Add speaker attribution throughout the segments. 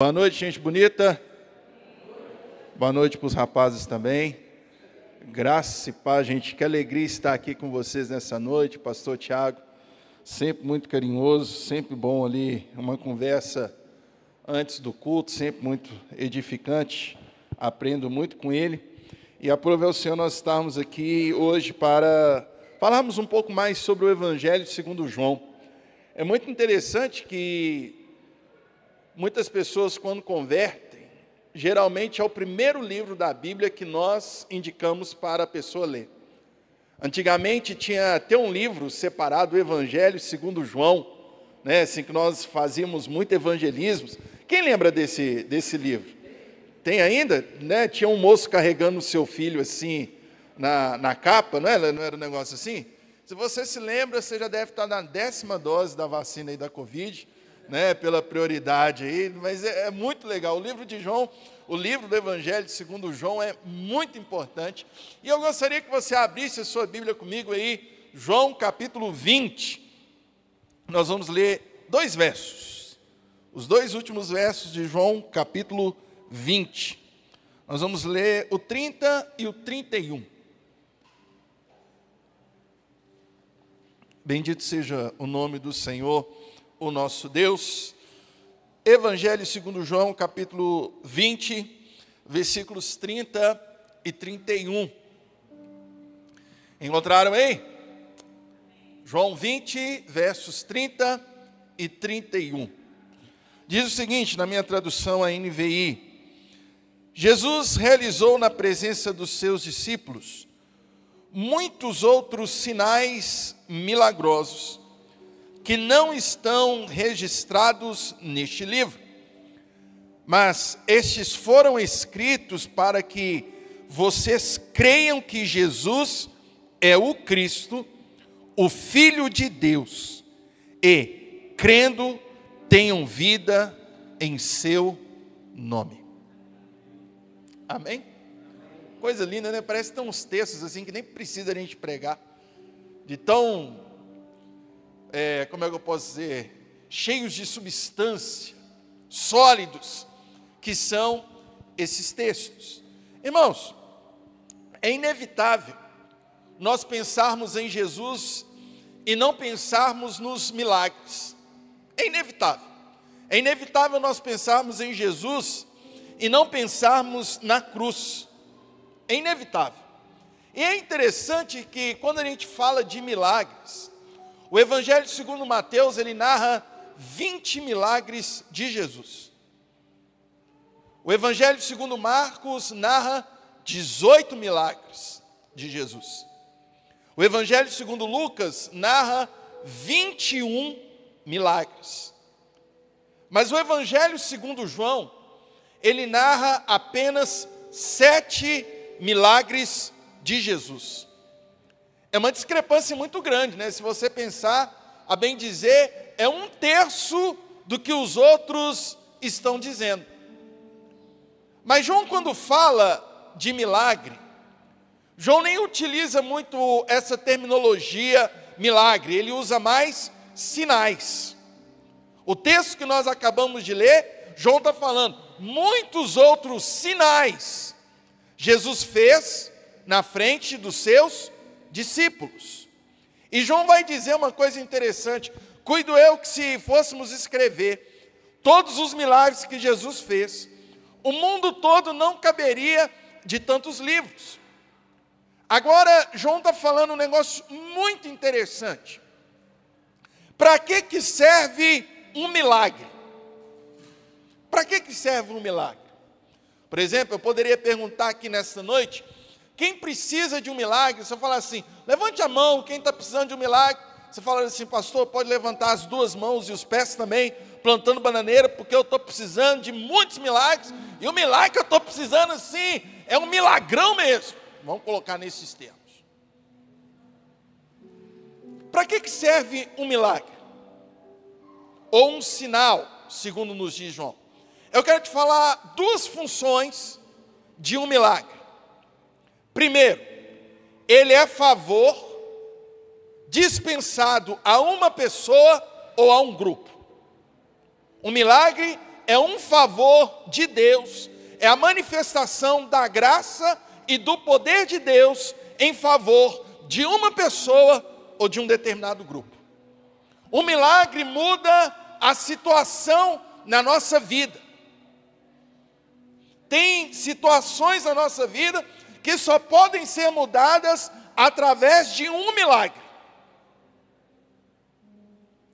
Speaker 1: Boa noite, gente bonita. Boa noite para os rapazes também. Graça e paz, gente. Que alegria estar aqui com vocês nessa noite. Pastor Tiago, sempre muito carinhoso, sempre bom ali, uma conversa antes do culto, sempre muito edificante. Aprendo muito com ele. E aprove ao Senhor nós estarmos aqui hoje para falarmos um pouco mais sobre o Evangelho segundo João. É muito interessante que muitas pessoas, quando convertem, geralmente é o primeiro livro da Bíblia que nós indicamos para a pessoa ler. Antigamente tinha até um livro separado, o Evangelho segundo João, né, assim que nós fazíamos muito evangelismo. Quem lembra desse livro? Tem ainda? Né? Tinha um moço carregando o seu filho assim na capa, não era um negócio assim? Se você se lembra, você já deve estar na 10ª dose da vacina aí da Covid, né, pela prioridade aí, mas é muito legal. O livro de João, o livro do Evangelho segundo João é muito importante. E eu gostaria que você abrisse a sua Bíblia comigo aí, João capítulo 20. Nós vamos ler 2 versos, os 2 últimos versos de João capítulo 20. Nós vamos ler o 30 e o 31. Bendito seja o nome do Senhor, o nosso Deus. Evangelho segundo João, capítulo 20, versículos 30 e 31. Encontraram aí? João 20, versos 30 e 31. Diz o seguinte, na minha tradução a NVI: Jesus realizou na presença dos seus discípulos muitos outros sinais milagrosos que não estão registrados neste livro, mas estes foram escritos para que vocês creiam que Jesus é o Cristo, o Filho de Deus, e, crendo, tenham vida em seu nome. Amém? Coisa linda, né? Parece que tem uns textos assim que nem precisa a gente pregar, de tão como é que eu posso dizer, cheios de substância, sólidos, que são esses textos. Irmãos, é inevitável nós pensarmos em Jesus e não pensarmos nos milagres. É inevitável. É inevitável nós pensarmos em Jesus e não pensarmos na cruz. É inevitável. E é interessante que quando a gente fala de milagres, o Evangelho segundo Mateus, ele narra 20 milagres de Jesus. O Evangelho segundo Marcos narra 18 milagres de Jesus. O Evangelho segundo Lucas narra 21 milagres. Mas o Evangelho segundo João, ele narra apenas 7 milagres de Jesus. É uma discrepância muito grande, né? Se você pensar, a bem dizer, é 1/3 do que os outros estão dizendo. Mas João, quando fala de milagre, João nem utiliza muito essa terminologia milagre, ele usa mais sinais. O texto que nós acabamos de ler, João está falando, muitos outros sinais Jesus fez na frente dos seus discípulos. E João vai dizer uma coisa interessante: cuido eu que se fôssemos escrever todos os milagres que Jesus fez, o mundo todo não caberia de tantos livros. Agora, João está falando um negócio muito interessante. Para que serve um milagre? Para que serve um milagre? Por exemplo, eu poderia perguntar aqui nesta noite: quem precisa de um milagre? Você fala assim, levante a mão, quem está precisando de um milagre? Você fala assim, pastor, pode levantar as 2 mãos e os pés também, plantando bananeira, porque eu estou precisando de muitos milagres, e o milagre que eu estou precisando assim, é um milagrão mesmo. Vamos colocar nesses termos. Para que serve um milagre? Ou um sinal, segundo nos diz João? Eu quero te falar 2 funções de um milagre. Primeiro, ele é favor dispensado a uma pessoa ou a um grupo. Um milagre é um favor de Deus, é a manifestação da graça e do poder de Deus em favor de uma pessoa ou de um determinado grupo. O milagre muda a situação na nossa vida. Tem situações na nossa vida que só podem ser mudadas através de um milagre.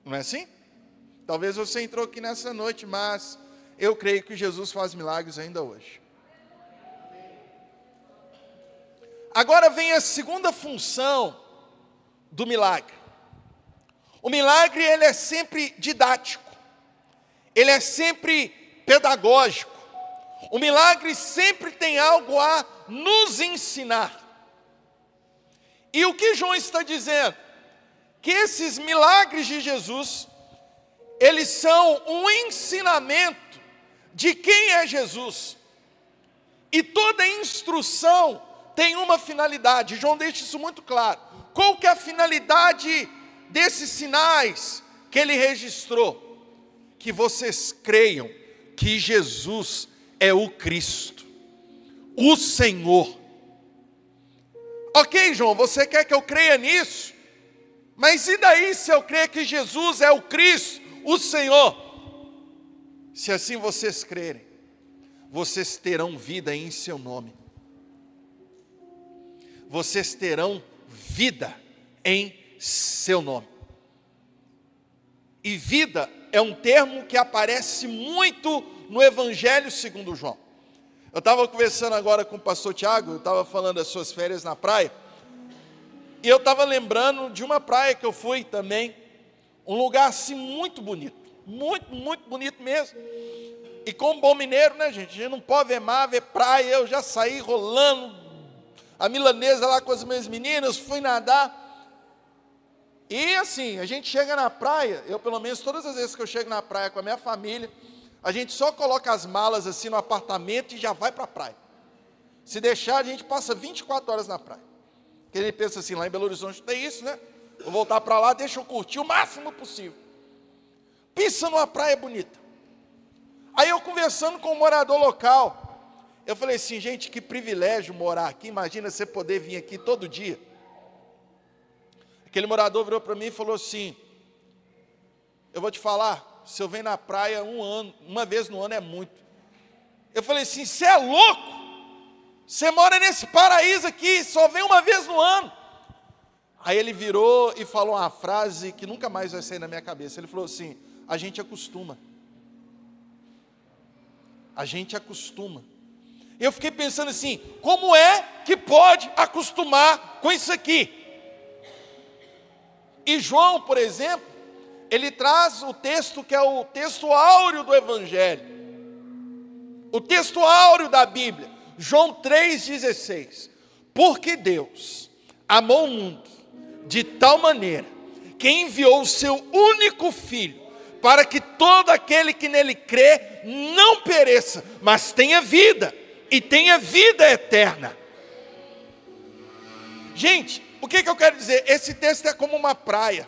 Speaker 1: Não é assim? Talvez você entrou aqui nessa noite, mas eu creio que Jesus faz milagres ainda hoje. Agora vem a segunda função do milagre. O milagre, ele é sempre didático. Ele é sempre pedagógico. O milagre sempre tem algo a nos ensinar. E o que João está dizendo? Que esses milagres de Jesus, eles são um ensinamento de quem é Jesus. E toda instrução tem uma finalidade. João deixa isso muito claro. Qual que é a finalidade desses sinais que ele registrou? Que vocês creiam que Jesus é o Cristo, o Senhor. Ok, João, você quer que eu creia nisso? Mas e daí se eu crer que Jesus é o Cristo, o Senhor? Se assim vocês crerem, vocês terão vida em seu nome. Vocês terão vida em seu nome. E vida é um termo que aparece muito no Evangelho segundo João. Eu estava conversando agora com o pastor Tiago, eu estava falando das suas férias na praia, e eu estava lembrando de uma praia que eu fui também, um lugar assim muito bonito, muito bonito mesmo. E como bom mineiro, né, gente? A gente não pode ver mar, ver praia. Eu já saí rolando a milanesa lá com as minhas meninas, fui nadar. E assim, a gente chega na praia, eu pelo menos todas as vezes que eu chego na praia com a minha família, a gente só coloca as malas assim no apartamento e já vai para a praia. Se deixar, a gente passa 24 horas na praia. Porque a gente pensa assim, lá em Belo Horizonte tem isso, né? Vou voltar para lá, deixa eu curtir o máximo possível. Pensa numa praia bonita. Aí eu conversando com um morador local, eu falei assim, gente, que privilégio morar aqui, imagina você poder vir aqui todo dia. Aquele morador virou para mim e falou assim, eu vou te falar, se eu venho na praia uma vez no ano é muito. Eu falei assim, você é louco? Você mora nesse paraíso aqui, só vem uma vez no ano. Aí ele virou e falou uma frase que nunca mais vai sair na minha cabeça. Ele falou assim, a gente acostuma. A gente acostuma. Eu fiquei pensando assim, como é que pode acostumar com isso aqui? E João, por exemplo, ele traz o texto que é o texto áureo do Evangelho. O texto áureo da Bíblia. João 3,16. Porque Deus amou o mundo de tal maneira que enviou o seu único Filho, para que todo aquele que nele crê não pereça, mas tenha vida, e tenha vida eterna. Gente, o que eu quero dizer? Esse texto é como uma praia,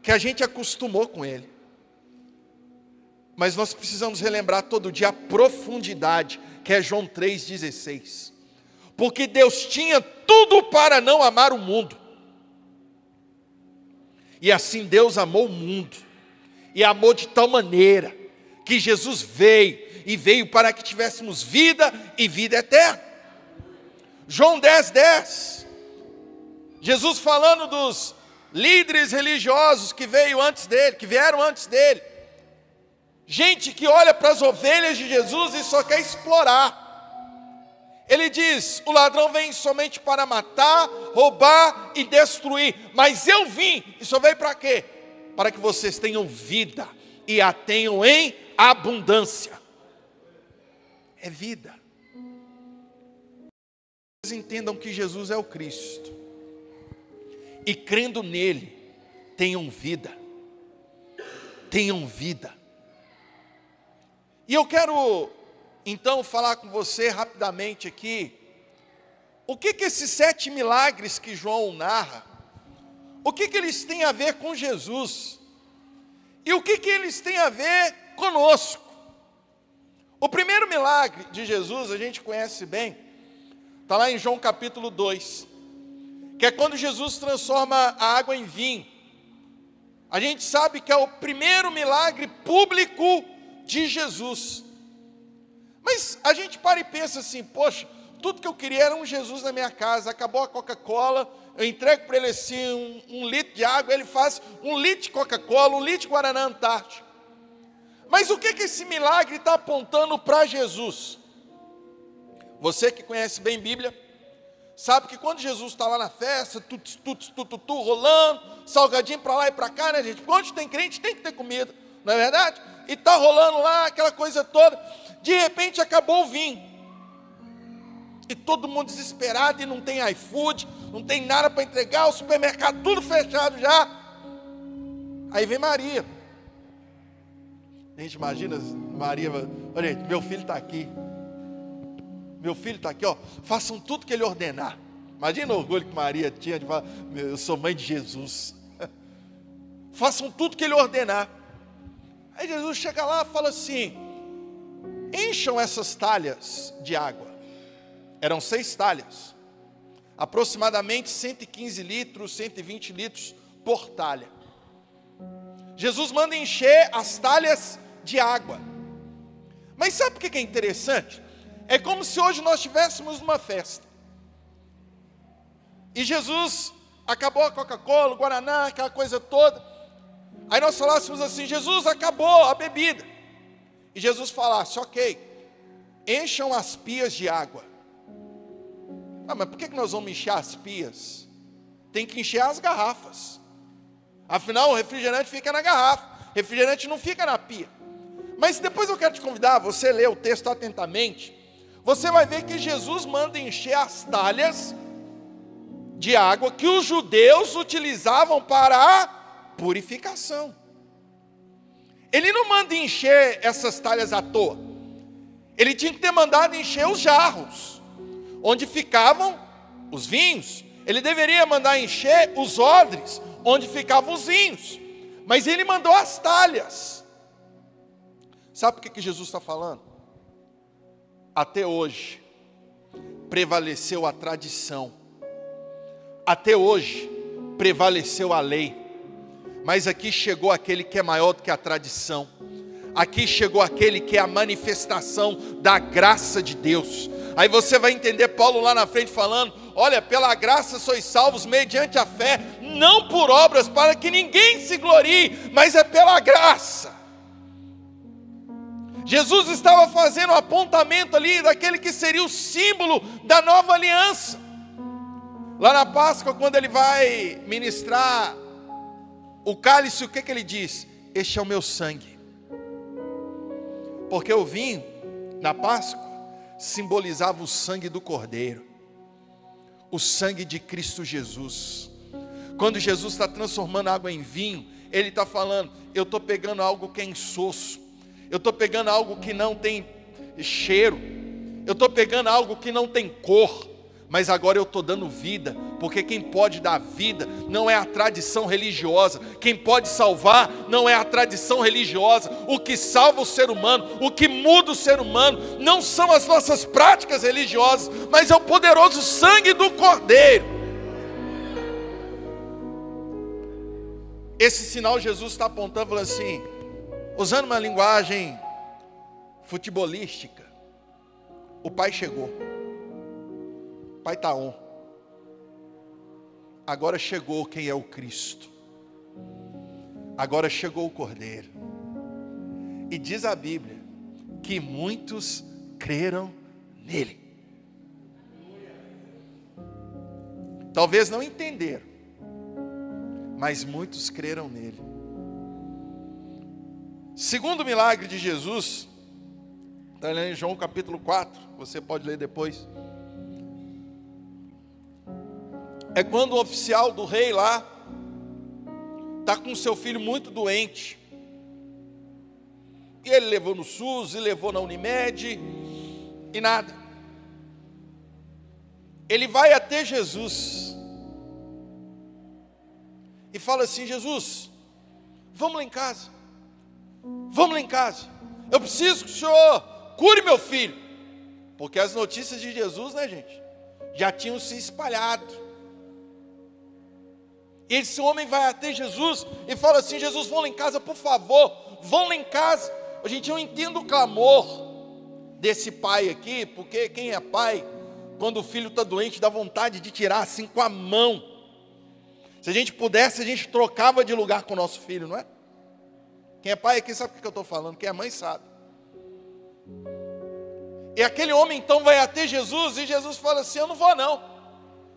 Speaker 1: que a gente acostumou com ele. Mas nós precisamos relembrar todo dia a profundidade, que é João 3,16. Porque Deus tinha tudo para não amar o mundo. E assim Deus amou o mundo. E amou de tal maneira, que Jesus veio, e veio para que tivéssemos vida e vida eterna. João 10,10. Jesus falando dos líderes religiosos que vieram antes dele. Gente que olha para as ovelhas de Jesus e só quer explorar. Ele diz, o ladrão vem somente para matar, roubar e destruir. Mas eu vim, e só veio para quê? Para que vocês tenham vida e a tenham em abundância. É vida. Vocês entendam que Jesus é o Cristo. E crendo nele, tenham vida. Tenham vida. E eu quero, então, falar com você rapidamente aqui, o que esses 7 milagres que João narra, o que eles têm a ver com Jesus? E o que eles têm a ver conosco. O primeiro milagre de Jesus, a gente conhece bem, está lá em João capítulo 2, que é quando Jesus transforma a água em vinho. A gente sabe que é o primeiro milagre público de Jesus. Mas a gente para e pensa assim, poxa, tudo que eu queria era um Jesus na minha casa, acabou a Coca-Cola, eu entrego para ele assim um litro de água, ele faz 1 litro de Coca-Cola, 1 litro de Guaraná Antártica. Mas o que esse milagre está apontando para Jesus? Você que conhece bem Bíblia, sabe que quando Jesus está lá na festa, rolando, salgadinho para lá e para cá, né, gente? Porque onde tem crente tem que ter comida, não é verdade? E está rolando lá aquela coisa toda, de repente acabou o vinho. E todo mundo desesperado, e não tem iFood, não tem nada para entregar, o supermercado tudo fechado já. Aí vem Maria. A gente imagina, Maria, olha, meu filho está aqui. Meu filho está aqui, ó, façam tudo que ele ordenar. Imagina o orgulho que Maria tinha de falar, eu sou mãe de Jesus. Façam tudo que ele ordenar. Aí Jesus chega lá e fala assim, encham essas talhas de água. Eram 6 talhas, aproximadamente 115 litros, 120 litros por talha. Jesus manda encher as talhas de água. Mas sabe o que é interessante? É como se hoje nós estivéssemos numa festa. E Jesus acabou a Coca-Cola, o Guaraná, aquela coisa toda. Aí nós falássemos assim, Jesus, acabou a bebida. E Jesus falasse, ok, encham as pias de água. Ah, mas por que nós vamos encher as pias? Tem que encher as garrafas. Afinal, o refrigerante fica na garrafa. Refrigerante não fica na pia. Mas depois eu quero te convidar, você ler o texto atentamente. Você vai ver que Jesus manda encher as talhas de água que os judeus utilizavam para a purificação. Ele não manda encher essas talhas à toa. Ele tinha que ter mandado encher os jarros onde ficavam os vinhos. Ele deveria mandar encher os odres, onde ficavam os vinhos. Mas ele mandou as talhas. Sabe por que Jesus está falando? Até hoje, prevaleceu a tradição. Até hoje, prevaleceu a lei. Mas aqui chegou aquele que é maior do que a tradição. Aqui chegou aquele que é a manifestação da graça de Deus. Aí você vai entender Paulo lá na frente falando, olha, pela graça sois salvos mediante a fé, não por obras para que ninguém se glorie, mas é pela graça. Jesus estava fazendo um apontamento ali daquele que seria o símbolo da nova aliança. Lá na Páscoa, quando ele vai ministrar o cálice, o que ele diz? Este é o meu sangue. Porque o vinho, na Páscoa, simbolizava o sangue do Cordeiro, o sangue de Cristo Jesus. Quando Jesus está transformando água em vinho, Ele está falando, eu estou pegando algo que é insosso, eu estou pegando algo que não tem cheiro, eu estou pegando algo que não tem cor, mas agora eu estou dando vida, porque quem pode dar vida não é a tradição religiosa, quem pode salvar não é a tradição religiosa, o que salva o ser humano, o que muda o ser humano, não são as nossas práticas religiosas, mas é o poderoso sangue do Cordeiro. Esse sinal Jesus está apontando, falando assim, usando uma linguagem futebolística, o Pai chegou. Pai está on. Agora chegou quem é o Cristo. Agora chegou o Cordeiro. E diz a Bíblia que muitos creram nele. Talvez não entenderam, mas muitos creram nele. Segundo milagre de Jesus, está lá em João capítulo 4, você pode ler depois. É quando o oficial do rei lá está com seu filho muito doente. E ele levou no SUS, e levou na Unimed, e nada. Ele vai até Jesus e fala assim, Jesus, vamos lá em casa. Vamos lá em casa. Eu preciso que o senhor cure meu filho. Porque as notícias de Jesus, né, gente, já tinham se espalhado. E esse homem vai até Jesus e fala assim: Jesus, vão lá em casa, por favor, vão lá em casa. Gente, eu entendo o clamor desse pai aqui, porque quem é pai, quando o filho está doente, dá vontade de tirar assim com a mão. Se a gente pudesse, a gente trocava de lugar com o nosso filho, não é? Quem é pai aqui sabe o que eu estou falando, quem é mãe sabe. E aquele homem então vai até Jesus, e Jesus fala assim: eu não vou não.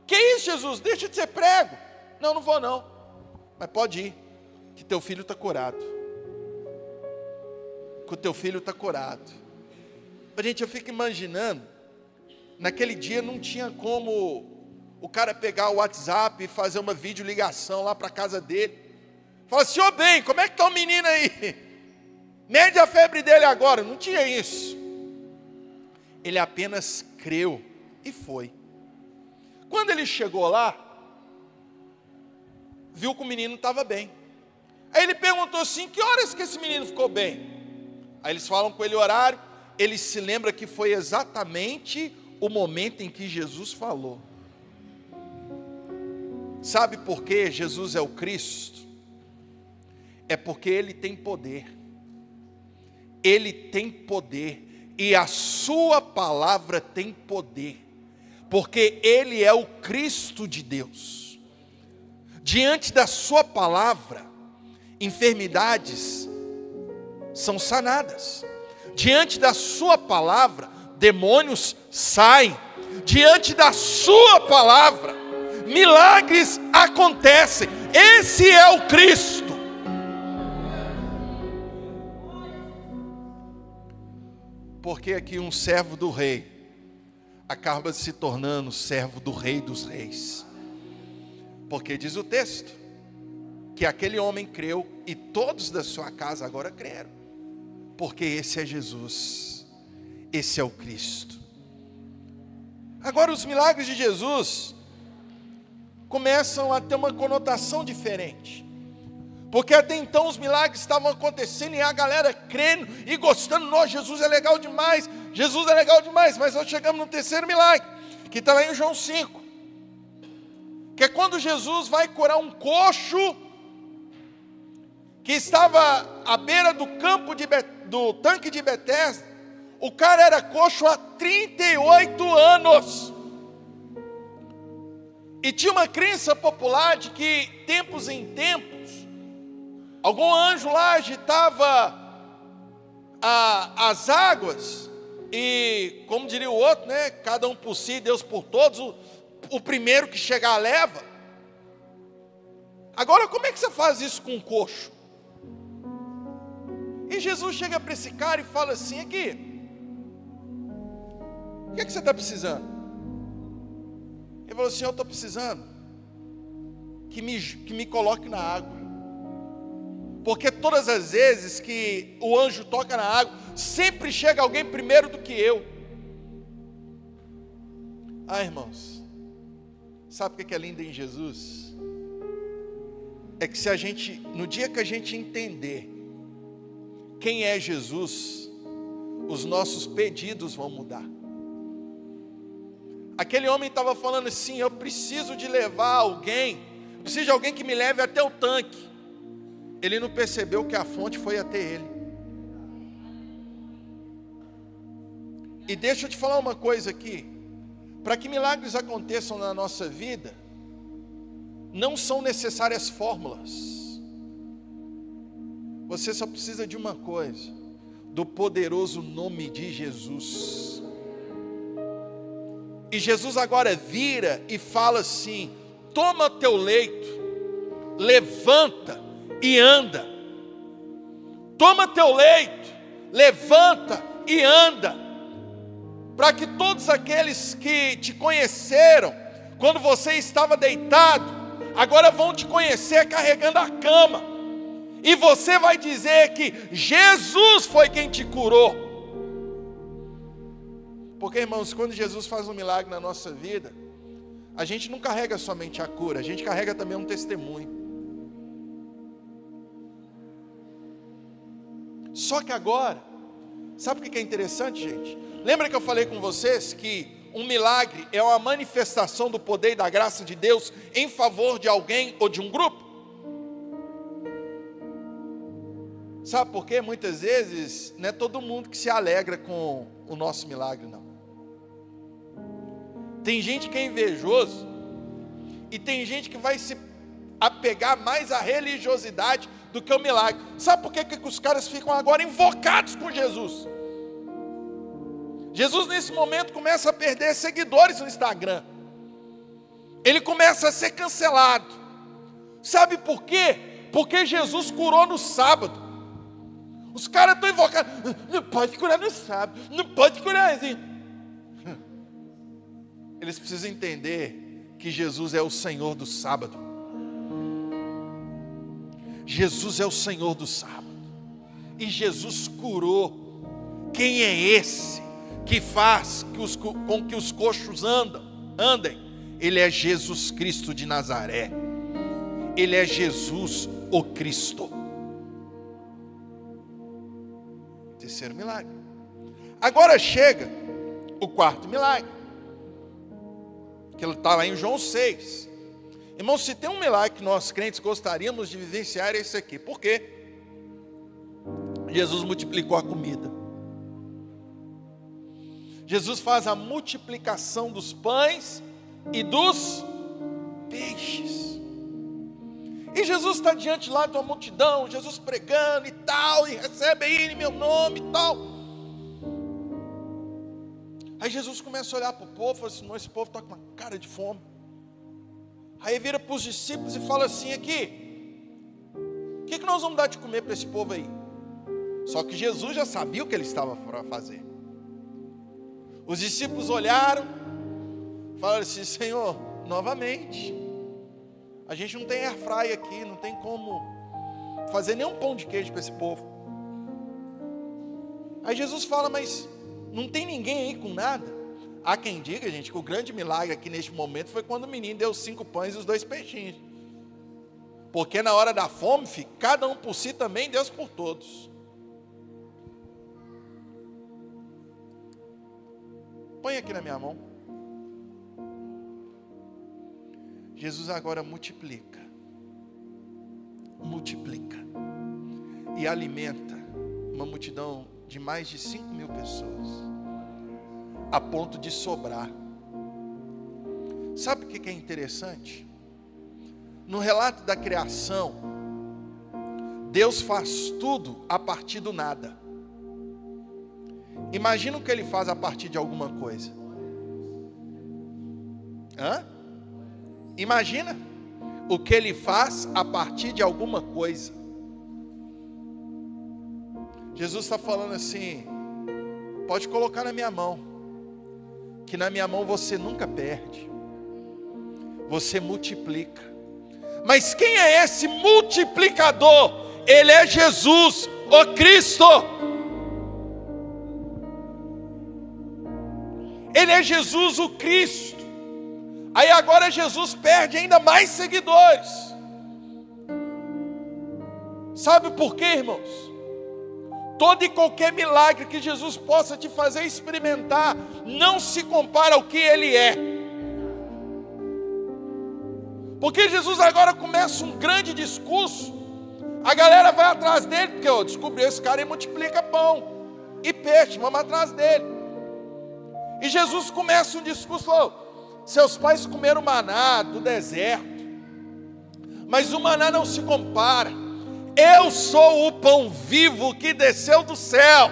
Speaker 1: Que isso, Jesus? Deixa de ser prego. Não, não vou não. Mas pode ir, que teu filho está curado. Que o teu filho está curado. Gente, eu fico imaginando, naquele dia não tinha como o cara pegar o WhatsApp e fazer uma videoligação lá para a casa dele. Fala assim: ô bem, como é que está o menino aí? Mede a febre dele agora. Não tinha isso. Ele apenas creu e foi. Quando ele chegou lá, viu que o menino estava bem. Aí ele perguntou assim: que horas que esse menino ficou bem? Aí eles falam com ele o horário. Ele se lembra que foi exatamente o momento em que Jesus falou. Sabe por que Jesus é o Cristo? É porque Ele tem poder. Ele tem poder. E a sua palavra tem poder. Porque Ele é o Cristo de Deus. Diante da sua palavra, enfermidades são sanadas. Diante da sua palavra, demônios saem. Diante da sua palavra, milagres acontecem. Esse é o Cristo. Porque aqui um servo do rei acaba se tornando servo do Rei dos Reis. Porque diz o texto que aquele homem creu e todos da sua casa agora creram. Porque esse é Jesus, esse é o Cristo. Agora os milagres de Jesus começam a ter uma conotação diferente. Porque até então os milagres estavam acontecendo e a galera crendo e gostando. Nossa, Jesus é legal demais, Jesus é legal demais. Mas nós chegamos no terceiro milagre, que está lá em João 5. Que é quando Jesus vai curar um coxo que estava à beira do campo do tanque de Betesda. O cara era coxo há 38 anos. E tinha uma crença popular de que, tempos em tempos, algum anjo lá agitava as águas. E, como diria o outro, né? Cada um por si, Deus por todos. O primeiro que chegar leva. Agora, como é que você faz isso com um coxo? E Jesus chega para esse cara e fala assim: aqui, o que é que você está precisando? Ele falou assim: eu estou precisando que me coloque na água. Porque todas as vezes que o anjo toca na água, sempre chega alguém primeiro do que eu. Ah, irmãos, sabe o que é lindo em Jesus? É que no dia que a gente entender quem é Jesus, os nossos pedidos vão mudar. Aquele homem estava falando assim: eu preciso de levar alguém, preciso de alguém que me leve até o tanque. Ele não percebeu que a fonte foi até ele. E deixa eu te falar uma coisa aqui. Para que milagres aconteçam na nossa vida, não são necessárias fórmulas. Você só precisa de uma coisa: do poderoso nome de Jesus. E Jesus agora vira e fala assim: toma teu leito, levanta e anda. Toma teu leito, levanta e anda. Para que todos aqueles que te conheceram quando você estava deitado, agora vão te conhecer carregando a cama. E você vai dizer que Jesus foi quem te curou. Porque, irmãos, quando Jesus faz um milagre na nossa vida, a gente não carrega somente a cura, a gente carrega também um testemunho. Só que agora, sabe o que é interessante, gente? Lembra que eu falei com vocês que um milagre é uma manifestação do poder e da graça de Deus em favor de alguém ou de um grupo? Sabe por quê? Muitas vezes não é todo mundo que se alegra com o nosso milagre, não. Tem gente que é invejoso e tem gente que vai se apegar mais à religiosidade do que ao milagre. Sabe por que os caras ficam agora invocados com Jesus? Jesus nesse momento começa a perder seguidores no Instagram. Ele começa a ser cancelado. Sabe por quê? Porque Jesus curou no sábado. Os caras estão invocados. Não pode curar no sábado. Não pode curar assim. Eles precisam entender que Jesus é o Senhor do sábado. Jesus é o Senhor do sábado. E Jesus curou. Quem é esse que faz com que os coxos andem? Ele é Jesus Cristo de Nazaré. Ele é Jesus o Cristo. Terceiro milagre. Agora chega o quarto milagre, que ele está lá em João 6. Irmão, se tem um milagre que nós crentes gostaríamos de vivenciar, é esse aqui. Por quê? Jesus multiplicou a comida. Jesus faz a multiplicação dos pães e dos peixes. E Jesus está diante lá de uma multidão, Jesus pregando e tal, e recebe aí em meu nome e tal. Aí Jesus começa a olhar para o povo e fala assim: não, esse povo está com uma cara de fome. Aí vira para os discípulos e fala assim: aqui, o que nós vamos dar de comer para esse povo aí? Só que Jesus já sabia o que ele estava para fazer. Os discípulos olharam, falaram assim: Senhor, novamente, a gente não tem airfryer aqui, não tem como fazer nenhum pão de queijo para esse povo. Aí Jesus fala: mas não tem ninguém aí com nada? Há quem diga, gente, que o grande milagre aqui neste momento foi quando o menino deu 5 pães e os 2 peixinhos. Porque na hora da fome, cada um por si também, Deus por todos. Põe aqui na minha mão. Jesus agora multiplica e alimenta uma multidão de mais de 5.000 pessoas, a ponto de sobrar. Sabe o que é interessante? No relato da criação, Deus faz tudo a partir do nada. Imagina o que Ele faz a partir de alguma coisa. Imagina o que Ele faz a partir de alguma coisa. Jesus está falando assim: pode colocar na minha mão, que na minha mão você nunca perde, você multiplica. Mas quem é esse multiplicador? Ele é Jesus, o Cristo. Ele é Jesus o Cristo. Aí agora Jesus perde ainda mais seguidores. Sabe por quê, irmãos? Todo e qualquer milagre que Jesus possa te fazer experimentar não se compara ao que Ele é. Porque Jesus agora começa um grande discurso. A galera vai atrás dele, porque descobriu esse cara e multiplica pão e peixe, vamos atrás dele. E Jesus começa um discurso: seus pais comeram maná do deserto, mas o maná não se compara. Eu sou o pão vivo que desceu do céu.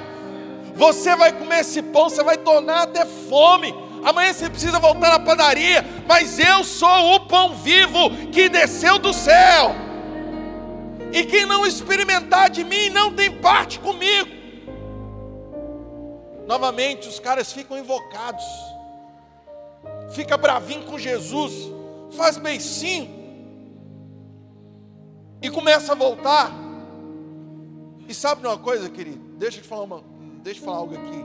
Speaker 1: Você vai comer esse pão, você vai tornar até fome. Amanhã você precisa voltar na padaria, mas eu sou o pão vivo que desceu do céu. E quem não experimentar de mim não tem parte comigo. Novamente os caras ficam invocados, fica bravinho com Jesus, faz beicinho e começa a voltar. E sabe de uma coisa, querido? Deixa eu falar algo aqui.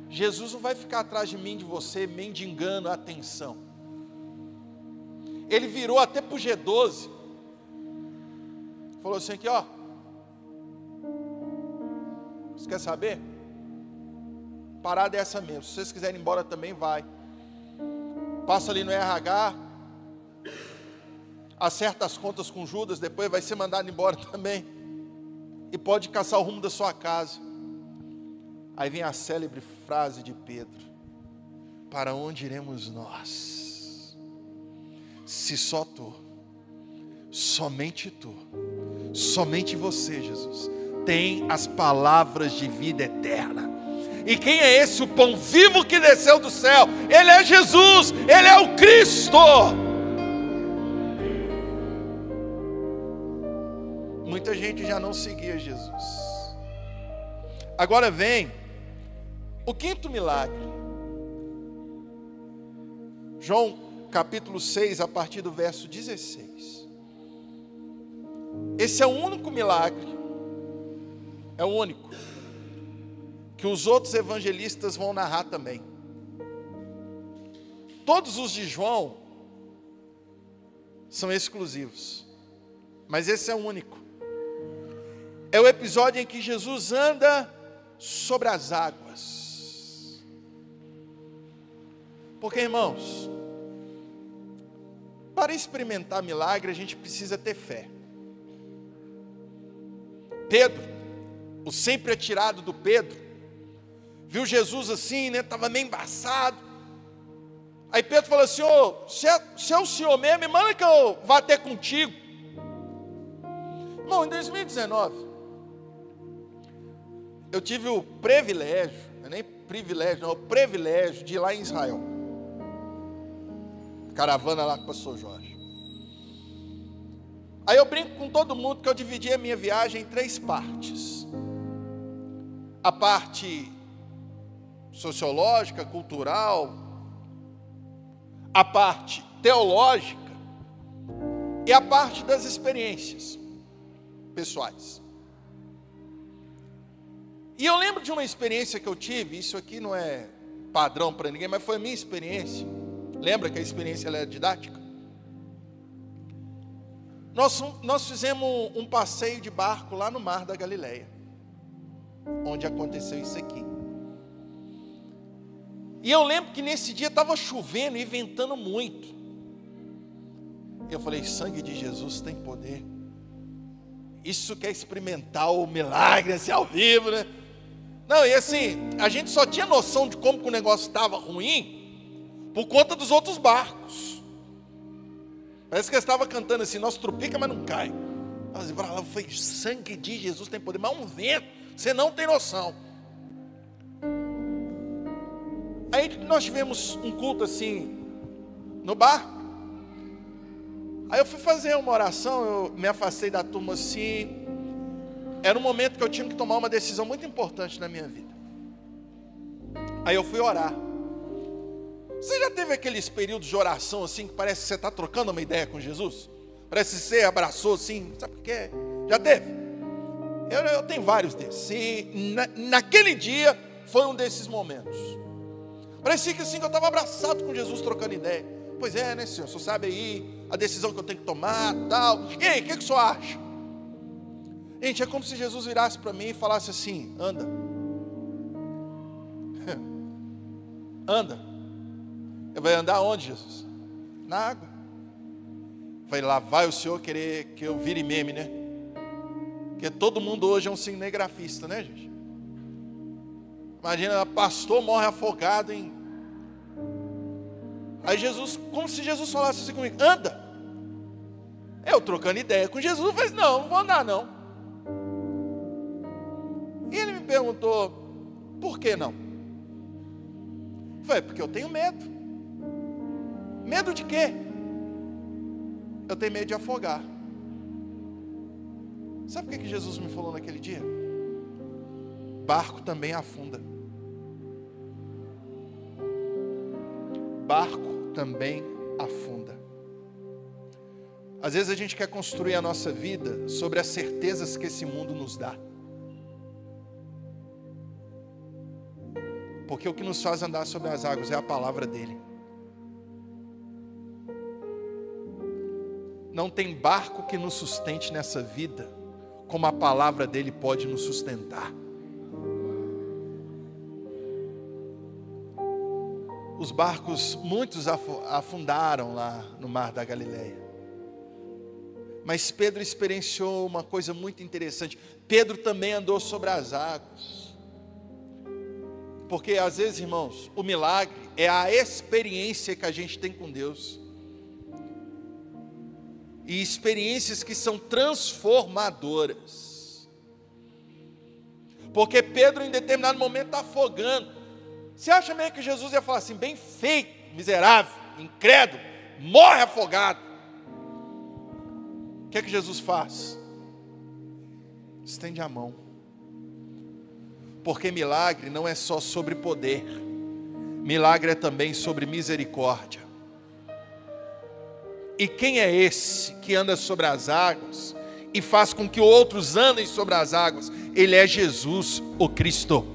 Speaker 1: Jesus não vai ficar atrás de mim, de você, mendigando a atenção. Ele virou até para o G12, falou assim aqui: Você quer saber? Parada é essa mesmo. Se vocês quiserem ir embora também, vai. Passa ali no RH, acerta as contas com Judas, depois vai ser mandado embora também. E pode caçar o rumo da sua casa. Aí vem a célebre frase de Pedro: para onde iremos nós? Se só tu, somente tu, somente você, Jesus, tem as palavras de vida eterna. E quem é esse, o pão vivo que desceu do céu? Ele é Jesus, Ele é o Cristo. Muita gente já não seguia Jesus. Agora vem o quinto milagre. João capítulo 6, a partir do verso 16. Esse é o único milagre, é o único, que os outros evangelistas vão narrar também. Todos os de João são exclusivos, mas esse é o único. É o episódio em que Jesus anda sobre as águas. Porque, irmãos, para experimentar milagre a gente precisa ter fé. Pedro, o sempre atirado do Pedro, viu Jesus assim, né? Estava meio embaçado. Aí Pedro falou assim: se é o Senhor mesmo, me manda que eu vá até contigo. Irmão, em 2019, eu tive o privilégio, não é nem privilégio, não, o privilégio de ir lá em Israel. Caravana lá com o pastor Jorge. Aí eu brinco com todo mundo que eu dividi a minha viagem em 3 partes. A parte sociológica, cultural, a parte teológica e a parte das experiências pessoais. E eu lembro de uma experiência que eu tive, isso aqui não é padrão para ninguém, mas foi a minha experiência. Lembra que a experiência ela é didática? Nós fizemos um passeio de barco lá no Mar da Galileia, onde aconteceu isso aqui. E eu lembro que nesse dia estava chovendo e ventando muito. Eu falei: sangue de Jesus tem poder. Isso quer experimentar o milagre assim ao vivo, né? Não, e assim, a gente só tinha noção de como que o negócio estava ruim por conta dos outros barcos. Parece que eu estava cantando assim: nós trupica, mas não cai. Eu falei: sangue de Jesus tem poder. Mas um vento, você não tem noção. Aí nós tivemos um culto assim no barco. Aí eu fui fazer uma oração, eu me afastei da turma assim. Era um momento que eu tinha que tomar uma decisão muito importante na minha vida. Aí eu fui orar. Você já teve aqueles períodos de oração assim, que parece que você está trocando uma ideia com Jesus? Parece que você abraçou assim, sabe o que é? Já teve? Eu tenho vários desses. E naquele dia foi um desses momentos. Parecia que assim, que eu estava abraçado com Jesus, trocando ideia. Pois é, né, senhor? O senhor sabe aí a decisão que eu tenho que tomar, tal. E aí, o que o senhor acha? Gente, é como se Jesus virasse para mim e falasse assim: anda. Anda. Eu vou andar onde, Jesus? Na água. Vai lá, vai o senhor querer que eu vire meme, né? Porque todo mundo hoje é um cinegrafista, né, gente? Imagina, pastor morre afogado em... Aí Jesus, como se Jesus falasse assim comigo: anda. Eu trocando ideia com Jesus, eu falei: não vou andar não. E ele me perguntou: por que não? Eu falei: porque eu tenho medo. Medo de quê? Eu tenho medo de afogar. Sabe o que Jesus me falou naquele dia? Barco também afunda. Barco também afunda. Às vezes a gente quer construir a nossa vida sobre as certezas que esse mundo nos dá. Porque o que nos faz andar sobre as águas é a palavra dele. Não tem barco que nos sustente nessa vida como a palavra dele pode nos sustentar. os barcos, muitos afundaram lá no mar da Galileia. Mas Pedro experienciou uma coisa muito interessante. Pedro também andou sobre as águas. Porque às vezes, irmãos, o milagre é a experiência que a gente tem com Deus. E experiências que são transformadoras. Porque Pedro, em determinado momento, está afogando. Você acha mesmo que Jesus ia falar assim: bem feito, miserável, incrédulo, morre afogado? O que é que Jesus faz? Estende a mão. Porque milagre não é só sobre poder. Milagre é também sobre misericórdia. E quem é esse que anda sobre as águas e faz com que outros andem sobre as águas? Ele é Jesus, o Cristo.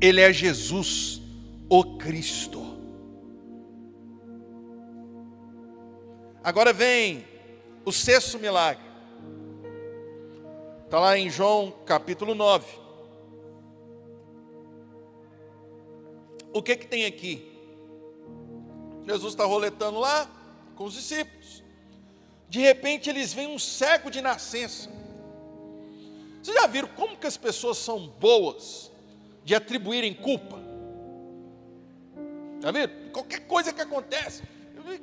Speaker 1: Ele é Jesus, o Cristo. Agora vem o sexto milagre. Está lá em João capítulo 9. O que tem aqui? Jesus está roletando lá com os discípulos. De repente eles veem um cego de nascença. Vocês já viram como que as pessoas são boas de atribuírem culpa? Já viram? Qualquer coisa que acontece,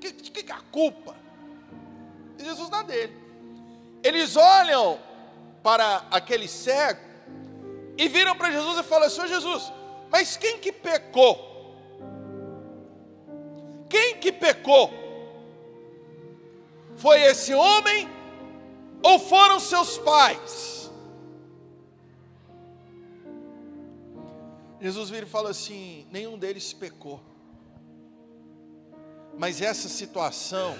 Speaker 1: que é a culpa? E Jesus dá dele. Eles olham para aquele cego e viram para Jesus e falam: Senhor Jesus, mas quem que pecou? Quem que pecou? Foi esse homem ou foram seus pais? Jesus vira e fala assim: nenhum deles pecou. Mas essa situação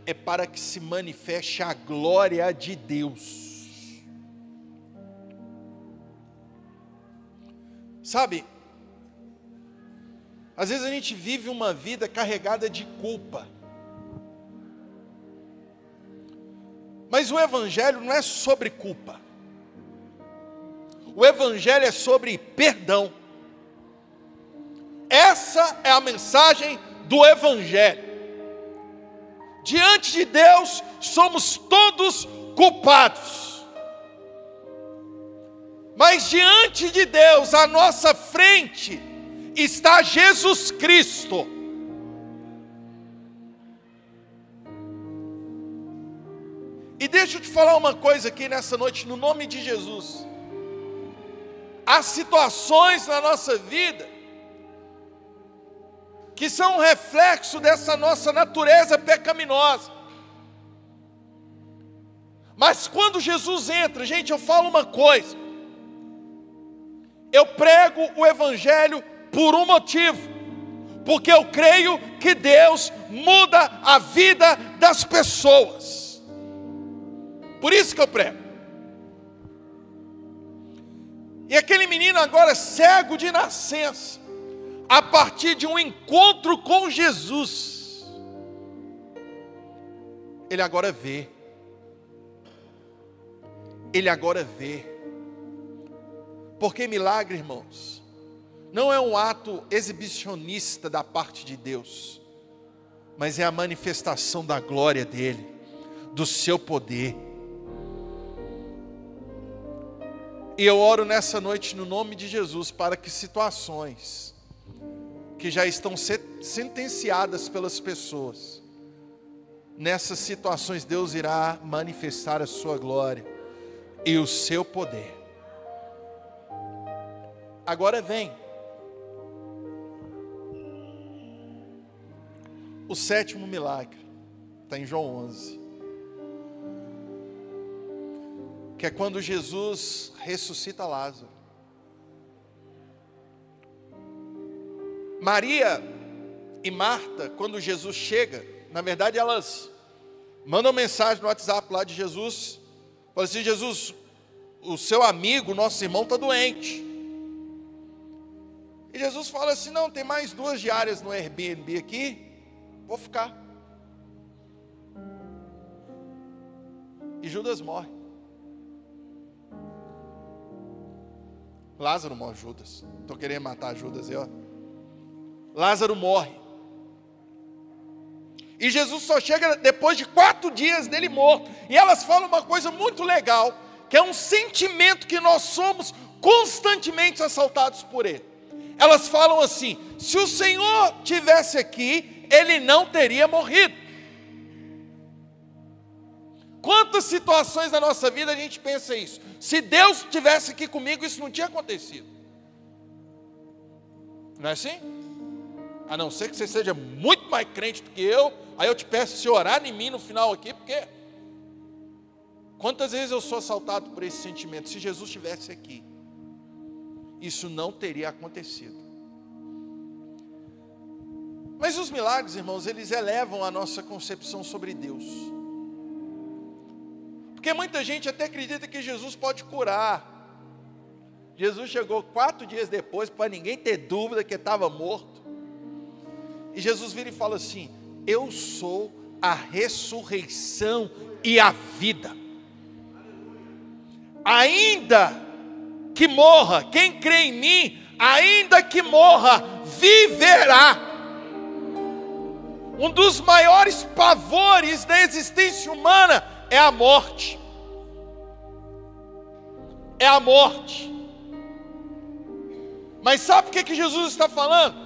Speaker 1: é para que se manifeste a glória de Deus. Sabe, às vezes a gente vive uma vida carregada de culpa. Mas o Evangelho não é sobre culpa. O Evangelho é sobre perdão. Essa é a mensagem do Evangelho. Diante de Deus, somos todos culpados. Mas diante de Deus, à nossa frente, está Jesus Cristo. E deixa eu te falar uma coisa aqui nessa noite, no nome de Jesus. Há situações na nossa vida que são um reflexo dessa nossa natureza pecaminosa. Mas quando Jesus entra, gente, eu falo uma coisa. Eu prego o Evangelho por um motivo. Porque eu creio que Deus muda a vida das pessoas. Por isso que eu prego. E aquele menino agora cego de nascença, a partir de um encontro com Jesus, ele agora vê. Ele agora vê. Porque milagre, irmãos, não é um ato exibicionista da parte de Deus, mas é a manifestação da glória dele, do seu poder. E eu oro nessa noite no nome de Jesus para que situações que já estão sentenciadas pelas pessoas, nessas situações Deus irá manifestar a sua glória e o seu poder. Agora vem o sétimo milagre, está em João 11, que é quando Jesus ressuscita Lázaro. Maria e Marta, quando Jesus chega, na verdade elas mandam mensagem no WhatsApp lá de Jesus, falam assim: Jesus, o seu amigo, nosso irmão está doente. E Jesus fala assim: não, tem mais 2 diárias no Airbnb aqui, vou ficar. E Judas morre. Lázaro morre, Judas. Estou querendo matar Judas aí, ó. Lázaro morre. E Jesus só chega depois de 4 dias dele morto. E elas falam uma coisa muito legal, que é um sentimento que nós somos constantemente assaltados por ele. Elas falam assim: se o Senhor tivesse aqui, ele não teria morrido. Quantas situações na nossa vida a gente pensa isso? Se Deus estivesse aqui comigo, isso não tinha acontecido. Não é assim? A não ser que você seja muito mais crente do que eu, aí eu te peço se orar em mim no final aqui, porque quantas vezes eu sou assaltado por esse sentimento? Se Jesus estivesse aqui, isso não teria acontecido. Mas os milagres, irmãos, eles elevam a nossa concepção sobre Deus. Porque muita gente até acredita que Jesus pode curar. Jesus chegou 4 dias depois, para ninguém ter dúvida que estava morto. E Jesus vira e fala assim: eu sou a ressurreição e a vida. Ainda que morra, quem crê em mim, ainda que morra, viverá. Um dos maiores pavores da existência humana é a morte. É a morte. Mas sabe o que Jesus está falando?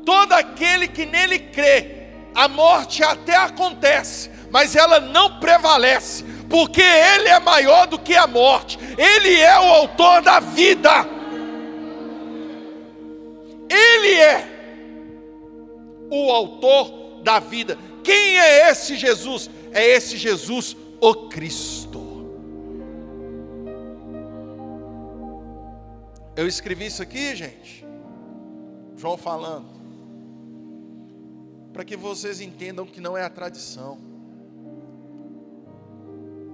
Speaker 1: Todo aquele que nele crê, a morte até acontece, mas ela não prevalece, porque ele é maior do que a morte. Ele é o autor da vida. Ele é o autor da vida. Quem é esse Jesus? É esse Jesus, o Cristo. Eu escrevi isso aqui, gente, João falando, para que vocês entendam que não é a tradição,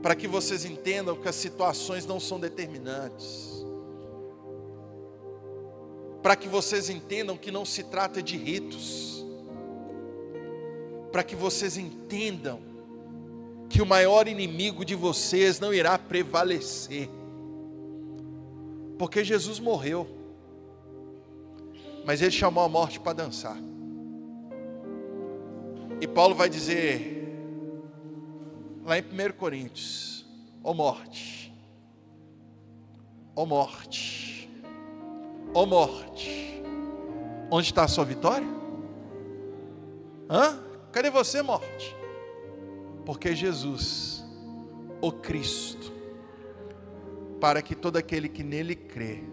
Speaker 1: para que vocês entendam que as situações não são determinantes, para que vocês entendam que não se trata de ritos, para que vocês entendam que o maior inimigo de vocês não irá prevalecer, porque Jesus morreu, mas ele chamou a morte para dançar. E Paulo vai dizer lá em 1 Coríntios: ó morte, ó morte, ó morte, onde está a sua vitória? Cadê você, morte? Porque Jesus, o Cristo, para que todo aquele que nele crê,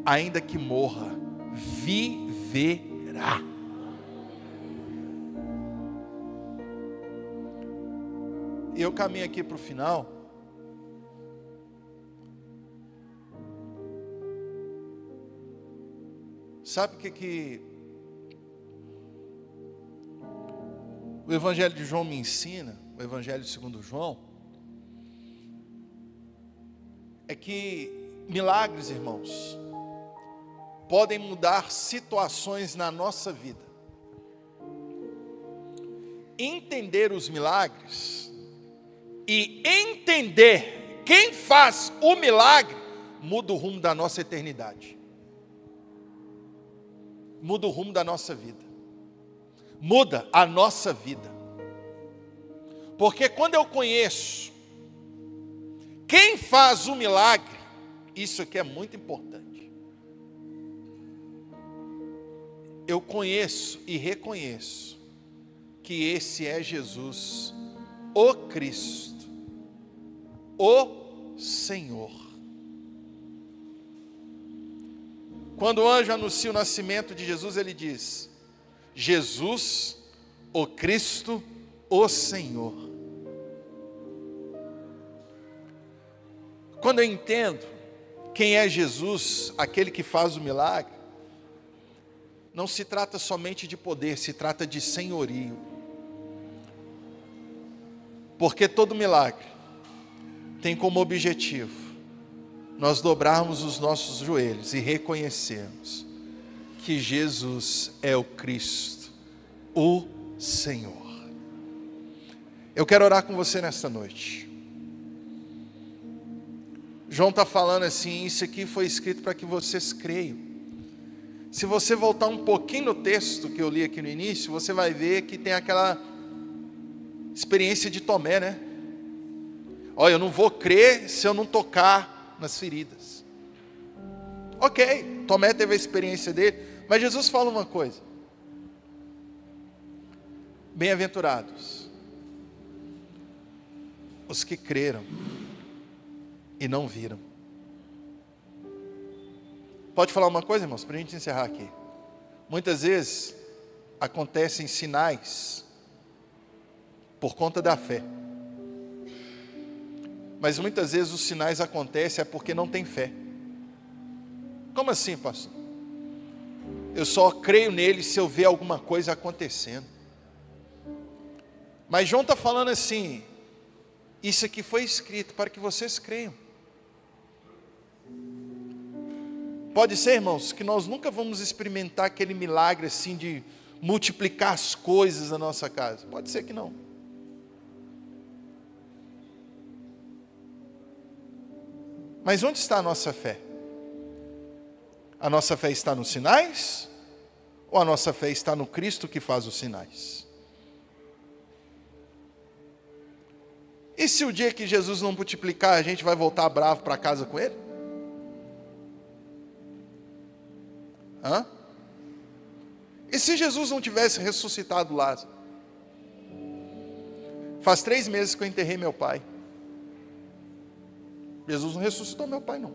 Speaker 1: ainda que morra, viverá. E eu caminho aqui para o final. Sabe o que o Evangelho de João me ensina? O Evangelho segundo João é que milagres, irmãos, podem mudar situações na nossa vida. Entender os milagres e entender quem faz o milagre muda o rumo da nossa eternidade, muda o rumo da nossa vida, muda a nossa vida. Porque quando eu conheço quem faz o milagre, isso aqui é muito importante, eu conheço e reconheço que esse é Jesus, o Cristo, o Senhor. Quando o anjo anuncia o nascimento de Jesus, ele diz: Jesus, o Cristo, o Senhor. Quando eu entendo quem é Jesus, aquele que faz o milagre, não se trata somente de poder, se trata de senhorio. Porque todo milagre tem como objetivo nós dobrarmos os nossos joelhos e reconhecermos que Jesus é o Cristo, o Senhor. Eu quero orar com você nesta noite. João está falando assim, isso aqui foi escrito para que vocês creiam. Se você voltar um pouquinho no texto que eu li aqui no início, você vai ver que tem aquela experiência de Tomé, né? Olha, eu não vou crer se eu não tocar nas feridas. Ok, Tomé teve a experiência dele, mas Jesus fala uma coisa. Bem-aventurados os que creram e não viram. Pode falar uma coisa, irmãos, para a gente encerrar aqui. Muitas vezes acontecem sinais por conta da fé. Mas muitas vezes os sinais acontecem é porque não tem fé. Como assim, pastor? Eu só creio nele se eu ver alguma coisa acontecendo. Mas João está falando assim, isso aqui foi escrito para que vocês creiam. Pode ser, irmãos, que nós nunca vamos experimentar aquele milagre assim de multiplicar as coisas na nossa casa. Pode ser que não. Mas onde está a nossa fé? A nossa fé está nos sinais? Ou a nossa fé está no Cristo que faz os sinais? E se o dia que Jesus não multiplicar, a gente vai voltar bravo para casa com ele? Hã? E se Jesus não tivesse ressuscitado Lázaro? Faz 3 meses que eu enterrei meu pai. Jesus não ressuscitou meu pai, não.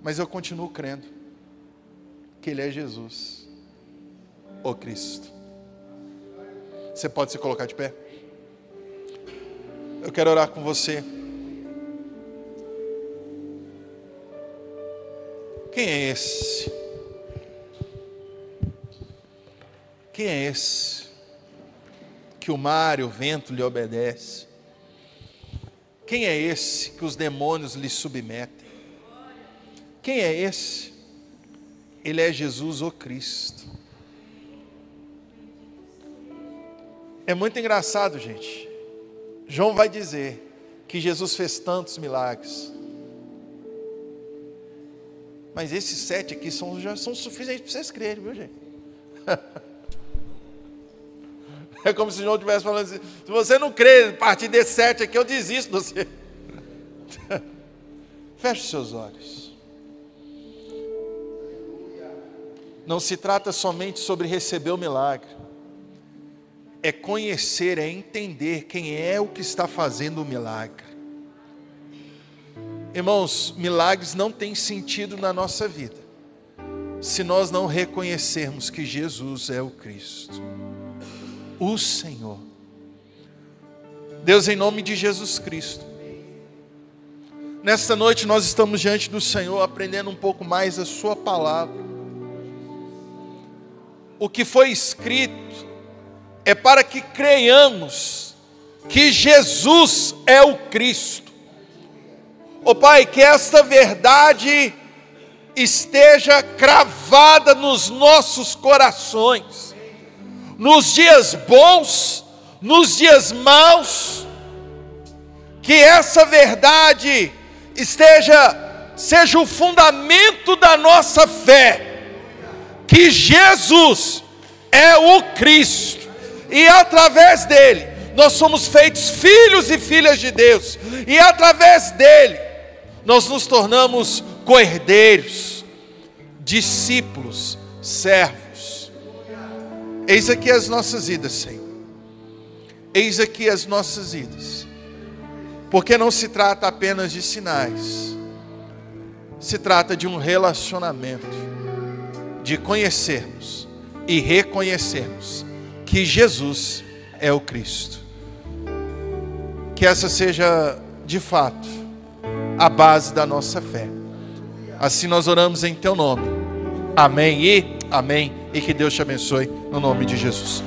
Speaker 1: Mas eu continuo crendo que Ele é Jesus, o Cristo. Você pode se colocar de pé? Eu quero orar com você. Quem é esse? Quem é esse que o mar e o vento lhe obedecem? Quem é esse que os demônios lhe submetem? Quem é esse? Ele é Jesus, o Cristo. É muito engraçado, gente. João vai dizer que Jesus fez tantos milagres. Mas esses 7 aqui já são suficientes para vocês crerem, viu, gente? É como se João estivesse falando assim, se você não crê, a partir desses 7 aqui eu desisto de você. Feche seus olhos. Não se trata somente sobre receber o milagre. É conhecer, é entender quem é o que está fazendo o milagre. Irmãos, milagres não têm sentido na nossa vida se nós não reconhecermos que Jesus é o Cristo, o Senhor. Deus, em nome de Jesus Cristo, nesta noite nós estamos diante do Senhor, aprendendo um pouco mais a sua palavra. O que foi escrito é para que creiamos que Jesus é o Cristo. Ó Pai, que esta verdade esteja cravada nos nossos corações, nos dias bons, nos dias maus, que essa verdade seja o fundamento da nossa fé, que Jesus é o Cristo, e através dele, nós somos feitos filhos e filhas de Deus, e através dele, nós nos tornamos co-herdeiros, discípulos, servos. Eis aqui as nossas vidas, Senhor. Eis aqui as nossas vidas. Porque não se trata apenas de sinais. Se trata de um relacionamento, de conhecermos e reconhecermos que Jesus é o Cristo. Que essa seja, de fato, a base da nossa fé. Assim nós oramos em teu nome. Amém e amém. E que Deus te abençoe no nome de Jesus.